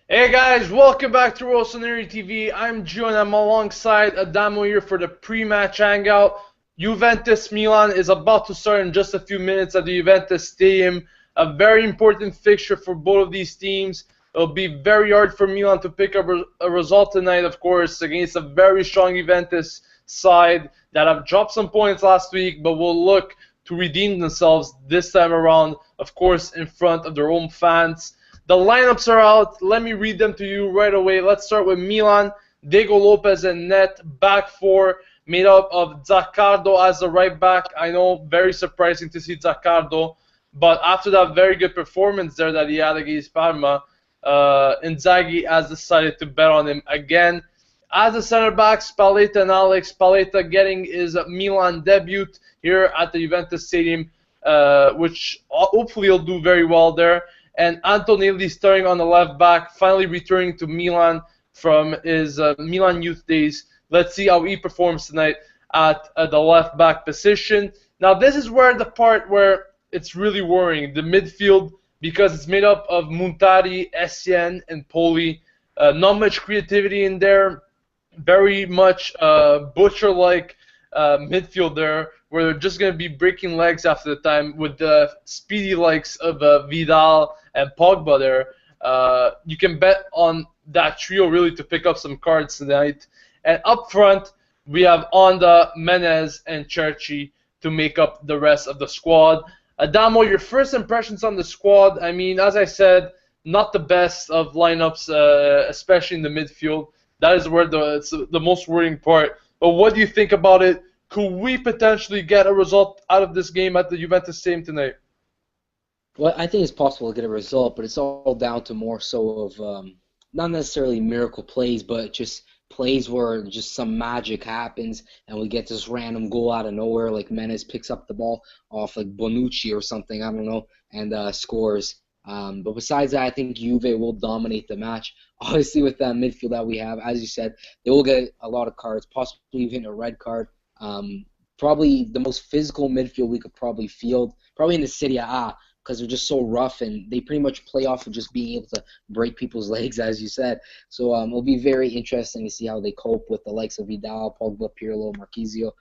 Hey guys, welcome back to Rossoneri TV. I'm Gio and I'm alongside Adamo here for the pre-match hangout. Juventus-Milan is about to start in just a few minutes at the Juventus Stadium. A very important fixture for both of these teams. It'll be very hard for Milan to pick up a result tonight, of course, against a very strong Juventus side that have dropped some points last week, but will look to redeem themselves this time around, of course, in front of their own fans. The lineups are out. Let me read them to you right away. Let's start with Milan. Diego Lopez and net. Back four made up of Zaccardo as the right back. I know, very surprising to see Zaccardo. But after that very good performance there that he had against Parma, Inzaghi has decided to bet on him again. As the center backs, Spalletti and Alex. Spalletti getting his Milan debut here at the Juventus Stadium, which hopefully he'll do very well there. And Antonelli starting on the left back, finally returning to Milan from his Milan youth days. Let's see how he performs tonight at the left back position. Now this is where the part where it's really worrying, the midfield, because it's made up of Muntari, Essien, and Poli. Not much creativity in there, very much butcher-like midfield there, where they're just going to be breaking legs after the time with the speedy likes of Vidal and Pogba there. You can bet on that trio really to pick up some cards tonight. And up front, we have Onda, Menez, and Cherchi to make up the rest of the squad. Adamo, your first impressions on the squad? I mean, as I said, not the best of lineups, especially in the midfield. That is where it's the most worrying part. But what do you think about it? Could we potentially get a result out of this game at the Juventus Stadium tonight? Well, I think it's possible to get a result, but it's all down to more so of not necessarily miracle plays, but just plays where just some magic happens and we get this random goal out of nowhere, like Menez picks up the ball off like Bonucci or something, I don't know, and scores. But besides that, I think Juve will dominate the match. Obviously, with that midfield that we have, as you said, they will get a lot of cards, possibly even a red card. Probably the most physical midfield we could probably field, probably in the Serie A, because they're just so rough and they pretty much play off of just being able to break people's legs, as you said. So it'll be very interesting to see how they cope with the likes of Vidal, Pogba, Pirlo, Marquisio,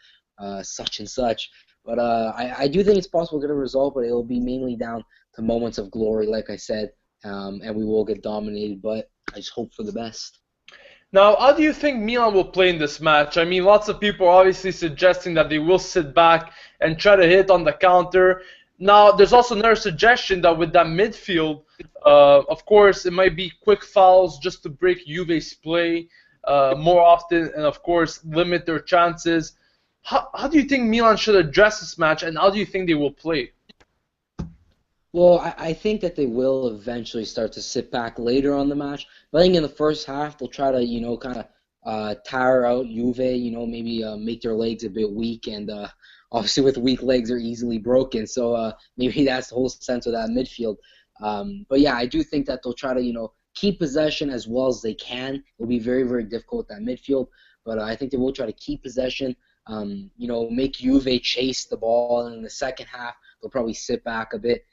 such and such. But I do think it's possible to get a result, but it'll be mainly down to moments of glory, like I said, and we will get dominated, but I just hope for the best. Now, how do you think Milan will play in this match? I mean, lots of people are obviously suggesting that they will sit back and try to hit on the counter. Now, there's also another suggestion that with that midfield, of course, it might be quick fouls just to break Juve's play more often and, of course, limit their chances. How do you think Milan should address this match, and how do you think they will play? Well, I think that they will eventually start to sit back later on the match. But I think in the first half, they'll try to, kind of tire out Juve, maybe make their legs a bit weak. And obviously with weak legs, they're easily broken. So maybe that's the whole sense of that midfield. But yeah, I do think that they'll try to, keep possession as well as they can. It'll be very, very difficult with that midfield. But I think they will try to keep possession, make Juve chase the ball. And in the second half, they'll probably sit back a bit.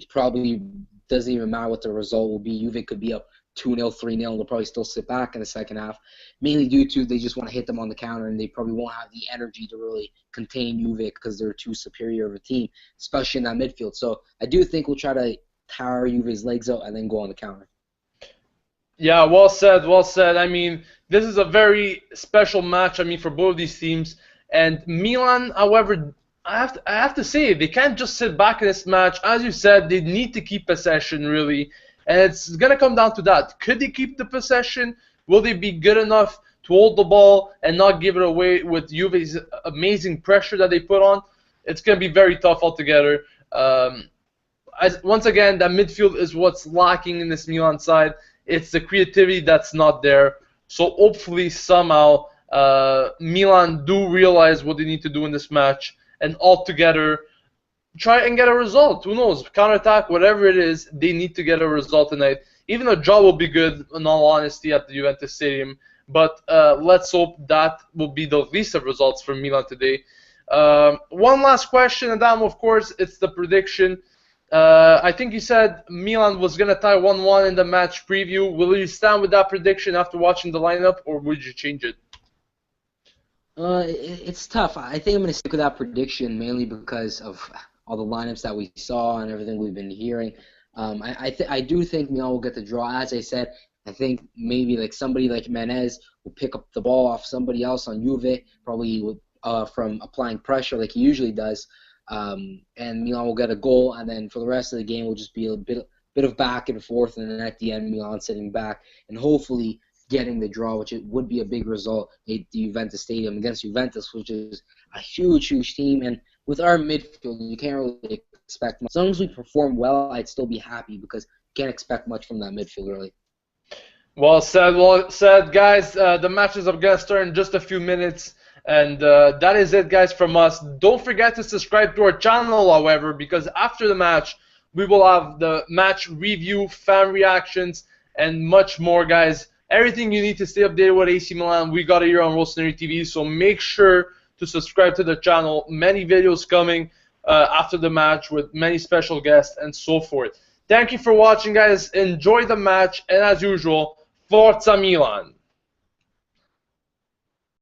Probably doesn't even matter what the result will be. Juve could be up 2-0, 3-0, and they'll probably still sit back in the second half, mainly due to they just want to hit them on the counter, and they probably won't have the energy to really contain Juve because they're too superior of a team, especially in that midfield. So I do think we'll try to tire Juve's legs out and then go on the counter. Yeah, well said, well said. I mean, this is a very special match, for both of these teams. And Milan, however, I have to say, they can't just sit back in this match. As you said, they need to keep possession, really. And it's going to come down to that. Could they keep the possession? Will they be good enough to hold the ball and not give it away with Juve's amazing pressure that they put on? It's going to be very tough altogether. Once again, that midfield is what's lacking in this Milan side. It's the creativity that's not there. So hopefully, somehow, Milan do realize what they need to do in this match and all together try and get a result. Who knows? Counterattack, whatever it is, they need to get a result tonight. Even a draw will be good, in all honesty, at the Juventus Stadium. But let's hope that will be the least of results for Milan today. One last question, Adam, of course, it's the prediction. I think you said Milan was going to tie 1-1 in the match preview. Will you stand with that prediction after watching the lineup, or would you change it? It's tough. I think I'm going to stick with that prediction mainly because of all the lineups that we saw and everything we've been hearing. I do think Milan will get the draw. As I said, I think maybe like somebody like Menez will pick up the ball off somebody else on Juve, probably from applying pressure like he usually does, and Milan will get a goal. And then for the rest of the game, will just be a bit of back and forth, and then at the end, Milan sitting back and hopefully getting the draw, which it would be a big result at the Juventus Stadium against Juventus, which is a huge team. And with our midfield, you can't really expect much. As long as we perform well, I'd still be happy because you can't expect much from that midfield, really. Well said, guys. The matches are going to start in just a few minutes. And that is it, guys, from us. Don't forget to subscribe to our channel, however, because after the match, we will have the match review, fan reactions, and much more, guys. Everything you need to stay updated with AC Milan, we got it here on Rossoneri TV, so make sure to subscribe to the channel. Many videos coming after the match with many special guests and so forth. Thank you for watching, guys. Enjoy the match, and as usual, Forza Milan!